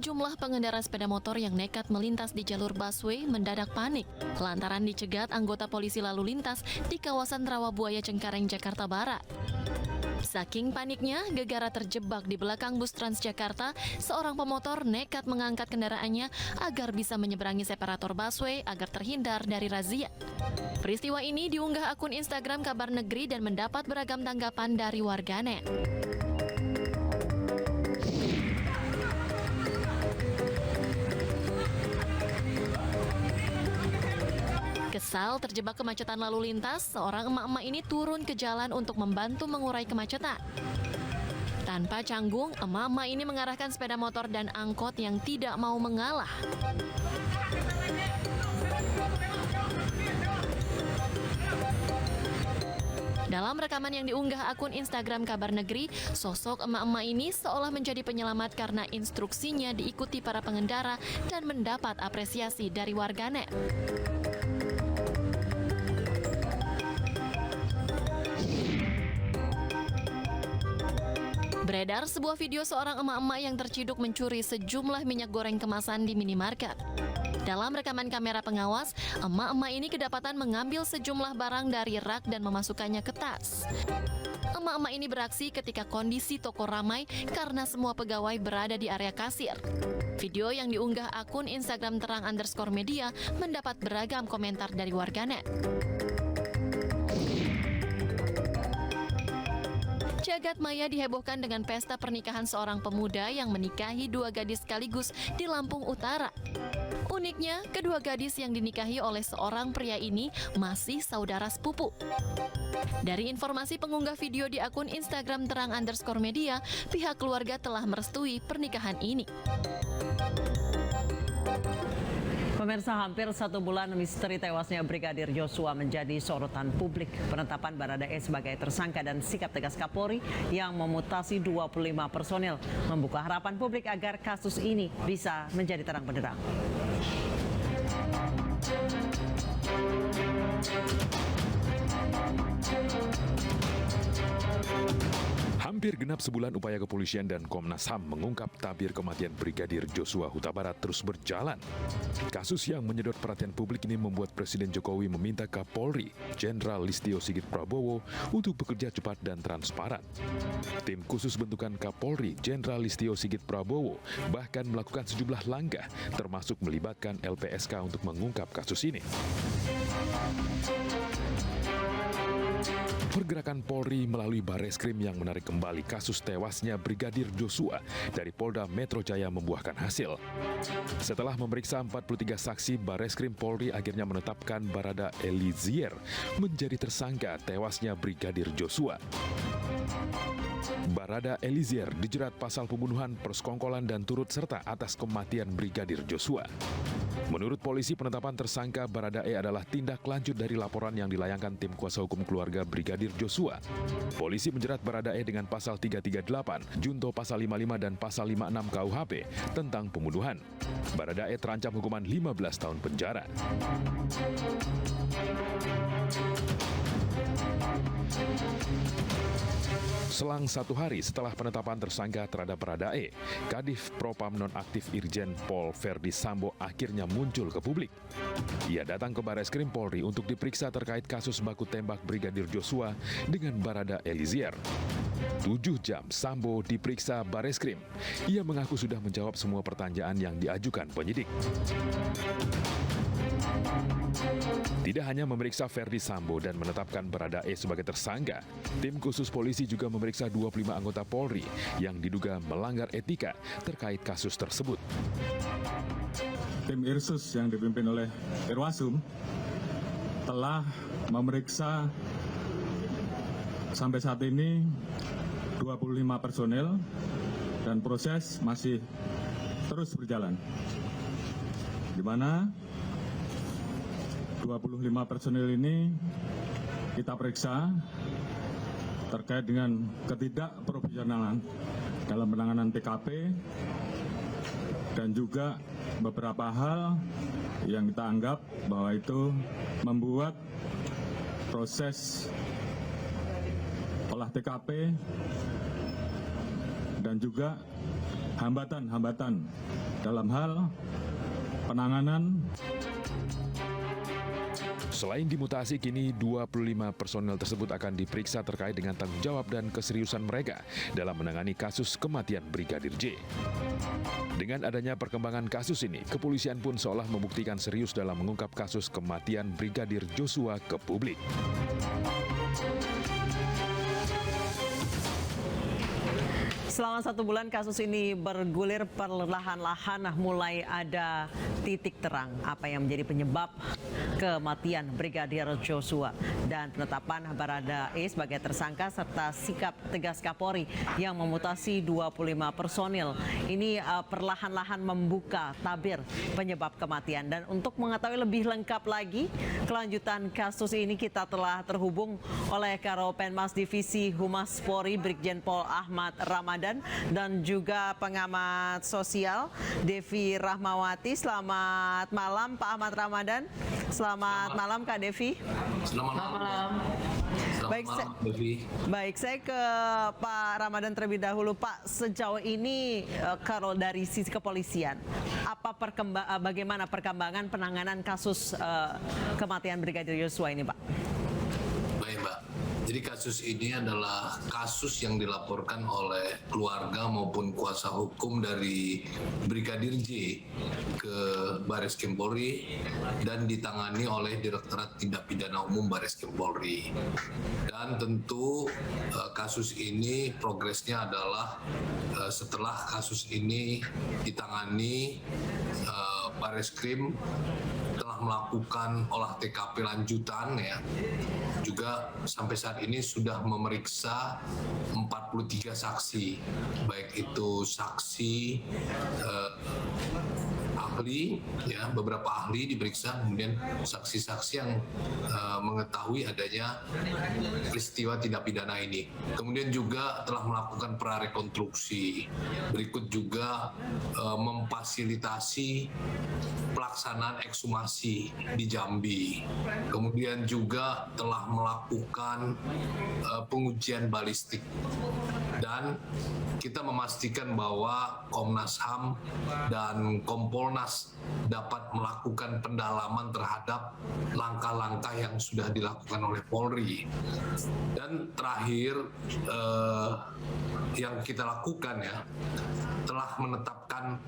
Sejumlah pengendara sepeda motor yang nekat melintas di jalur busway mendadak panik lantaran dicegat anggota polisi lalu lintas di kawasan Rawabuaya Cengkareng, Jakarta Barat. Saking paniknya, gegara terjebak di belakang bus Transjakarta, seorang pemotor nekat mengangkat kendaraannya agar bisa menyeberangi separator busway agar terhindar dari razia. Peristiwa ini diunggah akun Instagram Kabar Negeri dan mendapat beragam tanggapan dari warganet. Kesal terjebak kemacetan lalu lintas, seorang emak-emak ini turun ke jalan untuk membantu mengurai kemacetan. Tanpa canggung, emak-emak ini mengarahkan sepeda motor dan angkot yang tidak mau mengalah. Dalam rekaman yang diunggah akun Instagram Kabar Negeri, sosok emak-emak ini seolah menjadi penyelamat karena instruksinya diikuti para pengendara dan mendapat apresiasi dari warganet. Beredar sebuah video seorang emak-emak yang terciduk mencuri sejumlah minyak goreng kemasan di minimarket. Dalam rekaman kamera pengawas, emak-emak ini kedapatan mengambil sejumlah barang dari rak dan memasukkannya ke tas. Emak-emak ini beraksi ketika kondisi toko ramai karena semua pegawai berada di area kasir. Video yang diunggah akun Instagram terang_media mendapat beragam komentar dari warganet. Jagat maya dihebohkan dengan pesta pernikahan seorang pemuda yang menikahi dua gadis sekaligus di Lampung Utara. Uniknya, kedua gadis yang dinikahi oleh seorang pria ini masih saudara sepupu. Dari informasi pengunggah video di akun Instagram terang_media, pihak keluarga telah merestui pernikahan ini. Pemirsa, hampir 1 bulan misteri tewasnya Brigadir Joshua menjadi sorotan publik. Penetapan Baradae sebagai tersangka dan sikap tegas Kapolri yang memutasi 25 personil membuka harapan publik agar kasus ini bisa menjadi terang benderang. Hampir genap sebulan upaya kepolisian dan Komnas HAM mengungkap tabir kematian Brigadir Joshua Huta Barat terus berjalan. Kasus yang menyedot perhatian publik ini membuat Presiden Jokowi meminta Kapolri, Jenderal Listio Sigit Prabowo, untuk bekerja cepat dan transparan. Tim khusus bentukan Kapolri, Jenderal Listio Sigit Prabowo, bahkan melakukan sejumlah langkah, termasuk melibatkan LPSK untuk mengungkap kasus ini. Pergerakan Polri melalui Bareskrim yang menarik kembali kasus tewasnya Brigadir Joshua dari Polda Metro Jaya membuahkan hasil. Setelah memeriksa 43 saksi, Bareskrim Polri akhirnya menetapkan Barada Eliezer menjadi tersangka tewasnya Brigadir Joshua. Barada Eliezer dijerat pasal pembunuhan, persekongkolan, dan turut serta atas kematian Brigadir Joshua. Menurut polisi, penetapan tersangka Baradae adalah tindak lanjut dari laporan yang dilayangkan tim kuasa hukum keluarga Brigadir Joshua. Polisi menjerat Baradae dengan pasal 338, junto pasal 55 dan pasal 56 KUHP tentang pembunuhan. Baradae terancam hukuman 15 tahun penjara. Selang 1 hari setelah penetapan tersangka terhadap Baradae, Kadif Propam nonaktif Irjen Pol Verdi Sambo akhirnya muncul ke publik. Ia datang ke Bareskrim Polri untuk diperiksa terkait kasus baku tembak Brigadir Joshua dengan Barada Eliezer. 7 jam Sambo diperiksa Bareskrim. Ia mengaku sudah menjawab semua pertanyaan yang diajukan penyidik. Tidak hanya memeriksa Verdi Sambo dan menetapkan Baradae sebagai tersangka, tim khusus polisi juga memeriksa 25 anggota Polri yang diduga melanggar etika terkait kasus tersebut. Tim Irsus yang dipimpin oleh Irwasum telah memeriksa sampai saat ini 25 personel dan proses masih terus berjalan, di mana 25 personil ini kita periksa terkait dengan ketidakprofesionalan dalam penanganan TKP dan juga beberapa hal yang kita anggap bahwa itu membuat proses olah TKP dan juga hambatan-hambatan dalam hal penanganan. Selain dimutasi, kini 25 personel tersebut akan diperiksa terkait dengan tanggung jawab dan keseriusan mereka dalam menangani kasus kematian Brigadir J. Dengan adanya perkembangan kasus ini, kepolisian pun seolah membuktikan serius dalam mengungkap kasus kematian Brigadir Joshua ke publik. Selama 1 bulan kasus ini bergulir, perlahan-lahan mulai ada titik terang apa yang menjadi penyebab kematian Brigadir Joshua dan penetapan Baradae sebagai tersangka serta sikap tegas Kapolri yang memutasi 25 personil. Ini perlahan-lahan membuka tabir penyebab kematian. Dan untuk mengetahui lebih lengkap lagi kelanjutan kasus ini, kita telah terhubung oleh Karopenmas Divisi Humas Polri Brigjen Pol Ahmad Ramadan dan juga pengamat sosial Devi Rahmawati. Selamat malam Pak Ahmad Ramadan. Selamat malam Kak Devi. Selamat malam. Baik, baik, saya ke Pak Ramadan terlebih dahulu. Pak, sejauh ini kalau dari sisi kepolisian, bagaimana perkembangan penanganan kasus kematian Brigadir Joshua ini, Pak? Baik, Mbak. Jadi kasus ini adalah kasus yang dilaporkan oleh keluarga maupun kuasa hukum dari Brigadir J ke Bareskrim Polri dan ditangani oleh Direktorat Tindak Pidana Umum Bareskrim Polri. Dan tentu kasus ini progresnya adalah setelah kasus ini ditangani, Bareskrim telah melakukan olah TKP lanjutan ya. Juga sampai saat ini sudah memeriksa 43 saksi, baik itu saksi ahli, ya beberapa ahli diperiksa, kemudian saksi-saksi yang mengetahui adanya peristiwa tindak pidana ini. Kemudian juga telah melakukan prarekonstruksi. Berikut juga memfasilitasi pelaksanaan ekshumasi di Jambi. Kemudian juga telah melakukan pengujian balistik. Dan kita memastikan bahwa Komnas HAM dan Kompolnas dapat melakukan pendalaman terhadap langkah-langkah yang sudah dilakukan oleh Polri. Dan terakhir yang kita lakukan ya, telah menetapkan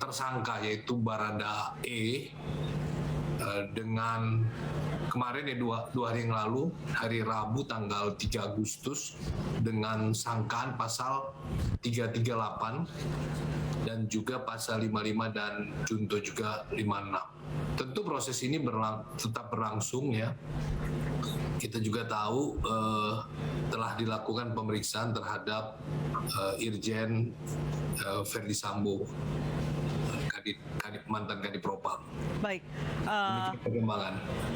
tersangka yaitu Baradae dengan kemarin ya dua hari yang lalu, hari Rabu tanggal 3 Agustus dengan sangkaan pasal 338 dan juga pasal 55 dan junto juga 56. Tentu proses ini tetap berlangsung ya. Kita juga tahu telah dilakukan pemeriksaan terhadap Irjen Verdi Sambo, mantan Kadipropam. Baik,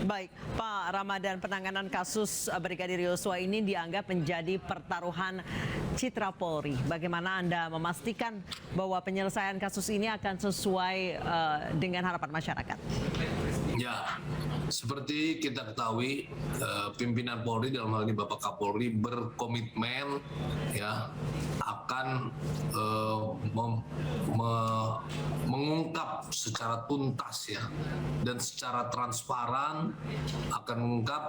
baik, Pak Ramadan, penanganan kasus Brigadir Joshua ini dianggap menjadi pertaruhan citra Polri. Bagaimana Anda memastikan bahwa penyelesaian kasus ini akan sesuai dengan harapan masyarakat? Ya, seperti kita ketahui, pimpinan Polri dalam hal ini Bapak Kapolri berkomitmen ya akan mengungkap secara tuntas ya dan secara transparan, akan mengungkap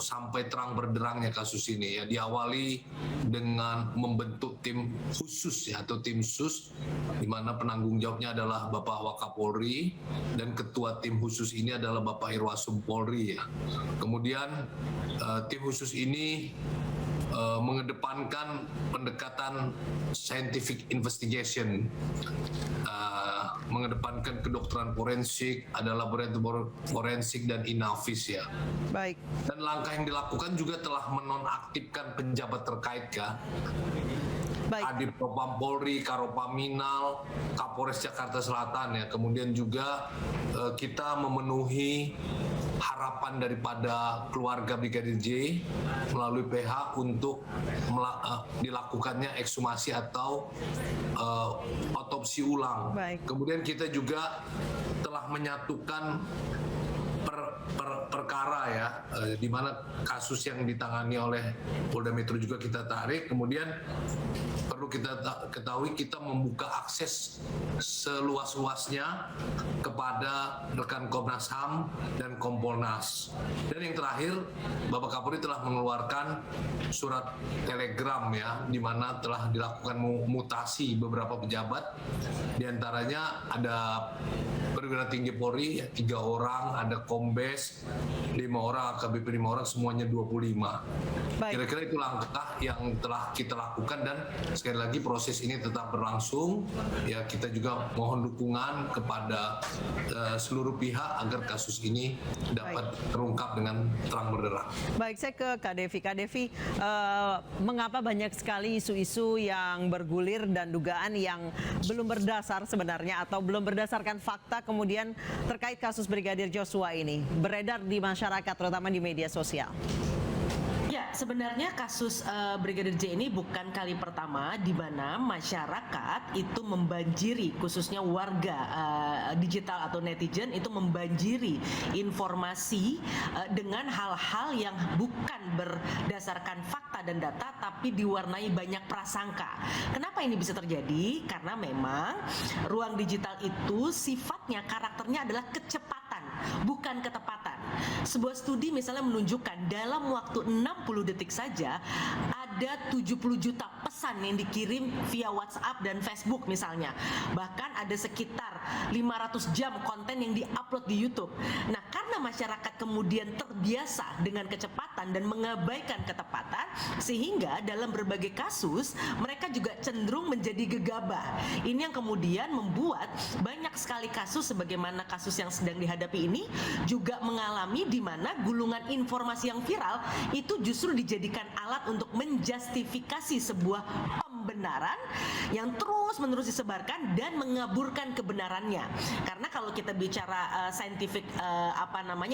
sampai terang benderangnya kasus ini ya. Diawali dengan membentuk tim khusus ya, atau tim sus, di mana penanggung jawabnya adalah Bapak Wakapolri dan ketua tim khusus ini adalah Bapak Irwasum Polri ya. Kemudian tim khusus ini mengedepankan pendekatan scientific investigation, mengedepankan kedokteran forensik, ada laboratorium forensik dan inavis ya. Baik. Dan langkah yang dilakukan juga telah menonaktifkan penjabat terkait ya. Kadipropam Polri, Karopaminal, Kapolres Jakarta Selatan ya. Kemudian juga kita memenuhi harapan daripada keluarga Brigadir J melalui PH untuk dilakukannya ekshumasi atau otopsi ulang. Baik. Kemudian kita juga telah menyatukan perkara ya, di mana kasus yang ditangani oleh Polda Metro juga kita tarik. Kemudian perlu kita ketahui, kita membuka akses seluas-luasnya kepada rekan Komnas HAM dan Kompolnas. Dan yang terakhir, Bapak Kapolri telah mengeluarkan surat telegram ya, di mana telah dilakukan mutasi beberapa pejabat. Di antaranya ada Perwira Tinggi Polri 3 orang, ada Kombes 5 orang, AKBP 5 orang, semuanya 25. Baik. Kira-kira itu langkah yang telah kita lakukan, dan sekali lagi proses ini tetap berlangsung. Ya, kita juga mohon dukungan kepada seluruh pihak agar kasus ini dapat terungkap dengan terang benderang. Baik, saya ke Kak Devi. Kak Devi, mengapa banyak sekali isu-isu yang bergulir dan dugaan yang belum berdasar sebenarnya atau belum berdasarkan fakta kemudian terkait kasus Brigadir Joshua ini beredar di masyarakat, terutama di media sosial? Ya, sebenarnya kasus Brigadir J ini bukan kali pertama di mana masyarakat itu membanjiri, khususnya warga digital atau netizen itu membanjiri informasi dengan hal-hal yang bukan berdasarkan fakta dan data, tapi diwarnai banyak prasangka. Kenapa ini bisa terjadi? Karena memang ruang digital itu sifatnya, karakternya adalah kecepatan, bukan ketepatan. Sebuah studi misalnya menunjukkan dalam waktu 60 detik saja ada 70 juta pesan yang dikirim via WhatsApp dan Facebook misalnya. Bahkan ada sekitar 500 jam konten yang diupload di YouTube. Nah, karena masyarakat kemudian terbiasa dengan kecepatan dan mengabaikan ketepatan, sehingga dalam berbagai kasus mereka juga cenderung menjadi gegabah. Ini yang kemudian membuat banyak sekali kasus sebagaimana kasus yang sedang dihadapi ini juga mengalami di mana gulungan informasi yang viral itu justru dijadikan alat untuk menjustifikasi sebuah pembenaran yang terus-menerus disebarkan dan mengaburkan kebenarannya. Karena kalau kita bicara scientific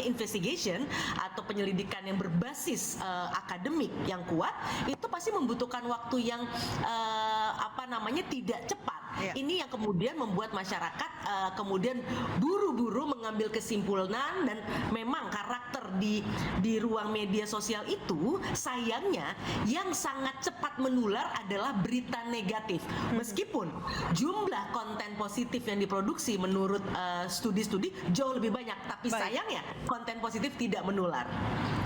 investigation atau penyelidikan yang berbasis akademik yang kuat, itu pasti membutuhkan waktu yang tidak cepat. Ya. Ini yang kemudian membuat masyarakat kemudian buru-buru mengambil kesimpulan, dan memang karakter di ruang media sosial itu sayangnya yang sangat cepat menular adalah berita negatif. Meskipun jumlah konten positif yang diproduksi menurut studi-studi jauh lebih banyak, tapi sayangnya konten positif tidak menular.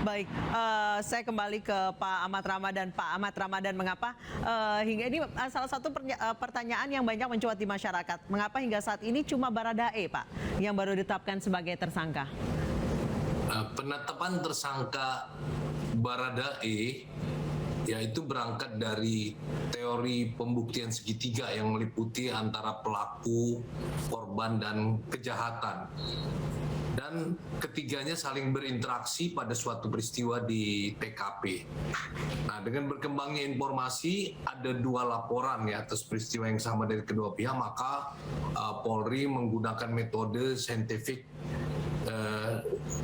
Baik, saya kembali ke Pak Ahmad Ramadan. Pak Ahmad Ramadan, mengapa hingga ini salah satu pertanyaan yang banyak mencuat di masyarakat, mengapa hingga saat ini cuma Baradae, Pak, yang baru ditetapkan sebagai tersangka? Penetapan tersangka Baradae yaitu berangkat dari teori pembuktian segitiga yang meliputi antara pelaku, korban, dan kejahatan. Dan ketiganya saling berinteraksi pada suatu peristiwa di TKP. Nah, dengan berkembangnya informasi, ada 2 laporan ya atas peristiwa yang sama dari kedua pihak, maka Polri menggunakan metode scientific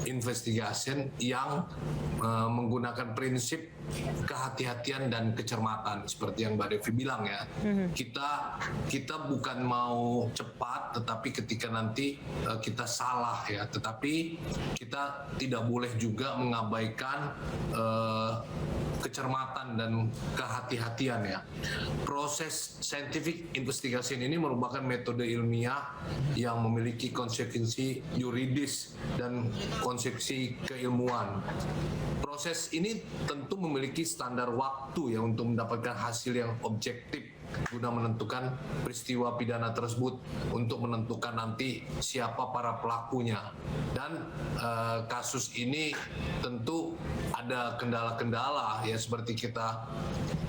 investigation yang menggunakan prinsip kehati-hatian dan kecermatan seperti yang Mbak Devi bilang ya. Kita bukan mau cepat, tetapi ketika nanti kita salah ya, tetapi kita tidak boleh juga mengabaikan kecermatan dan kehati-hatian ya. Proses scientific investigation ini merupakan metode ilmiah yang memiliki konsekuensi yuridis dan konsekuensi keilmuan. Proses ini tentu memiliki standar waktu ya untuk mendapatkan hasil yang objektif guna menentukan peristiwa pidana tersebut, untuk menentukan nanti siapa para pelakunya. Dan kasus ini tentu ada kendala-kendala ya, seperti kita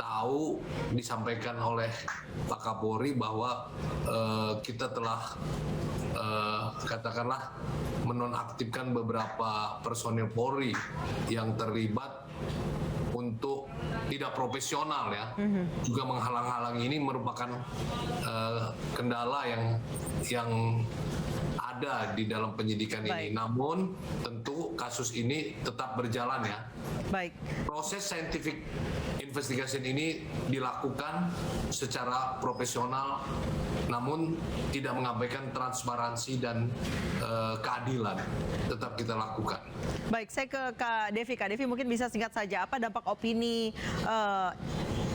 tahu disampaikan oleh Pak Kapolri bahwa kita telah katakanlah menonaktifkan beberapa personil Polri yang terlibat untuk tidak profesional ya, juga menghalang-halangi. Ini merupakan kendala yang ada di dalam penyidikan ini. Namun tentu kasus ini tetap berjalan ya. Baik. Proses scientific investigation ini dilakukan secara profesional, namun tidak mengabaikan transparansi dan keadilan. Tetap kita lakukan. Baik, saya ke Kak Devi. Kak Devi mungkin bisa singkat saja, apa dampak opini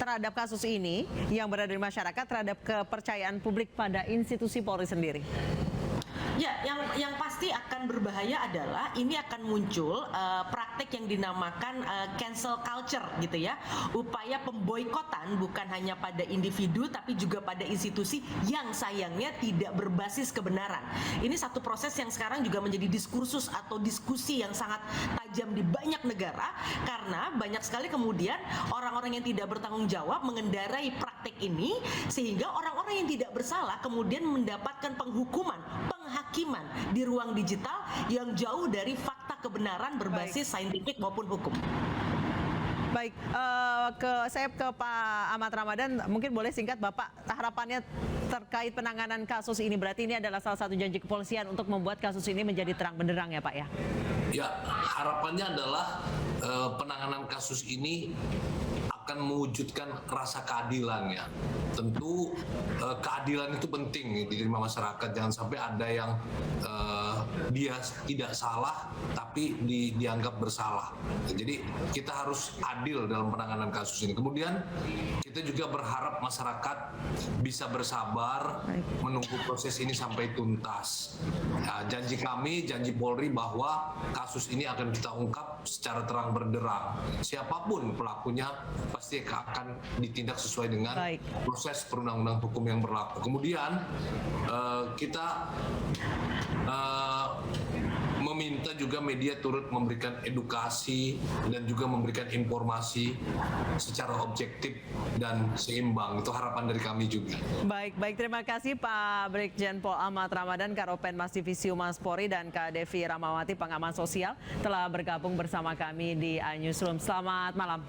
terhadap kasus ini yang berada di masyarakat terhadap kepercayaan publik pada institusi Polri sendiri? Ya, yang pasti akan berbahaya adalah ini akan muncul praktek yang dinamakan cancel culture gitu ya. Upaya pemboikotan bukan hanya pada individu tapi juga pada institusi yang sayangnya tidak berbasis kebenaran. Ini satu proses yang sekarang juga menjadi diskursus atau diskusi yang sangat tajam di banyak negara karena banyak sekali kemudian orang-orang yang tidak bertanggung jawab mengendarai praktek ini sehingga orang-orang yang tidak bersalah kemudian mendapatkan penghukuman, penghakiman di ruang digital yang jauh dari fakta kebenaran berbasis saintifik maupun hukum. Baik, saya ke Pak Ahmad Ramadan, mungkin boleh singkat Bapak harapannya terkait penanganan kasus ini. Berarti ini adalah salah satu janji kepolisian untuk membuat kasus ini menjadi terang benderang ya Pak ya? Ya, harapannya adalah penanganan kasus ini akan mewujudkan rasa keadilan ya. Tentu keadilan itu penting di masyarakat. Jangan sampai ada yang dia tidak salah tapi dianggap bersalah. Jadi kita harus adil dalam penanganan kasus ini. Kemudian kita juga berharap masyarakat bisa bersabar menunggu proses ini sampai tuntas. Ya, janji kami, janji Polri bahwa kasus ini akan kita ungkap secara terang benderang. Siapapun pelakunya pasti akan ditindak sesuai dengan proses perundang-undangan hukum yang berlaku. Kemudian kita meminta juga media turut memberikan edukasi dan juga memberikan informasi secara objektif dan seimbang. Itu harapan dari kami juga. Baik, terima kasih Pak Brigjen Pol Ahmad Ramadan, Karopen Mas Divisi Humas Polri, dan Kak Devi Ramawati, pengamat sosial, telah bergabung bersama kami di iNewsroom. Selamat malam.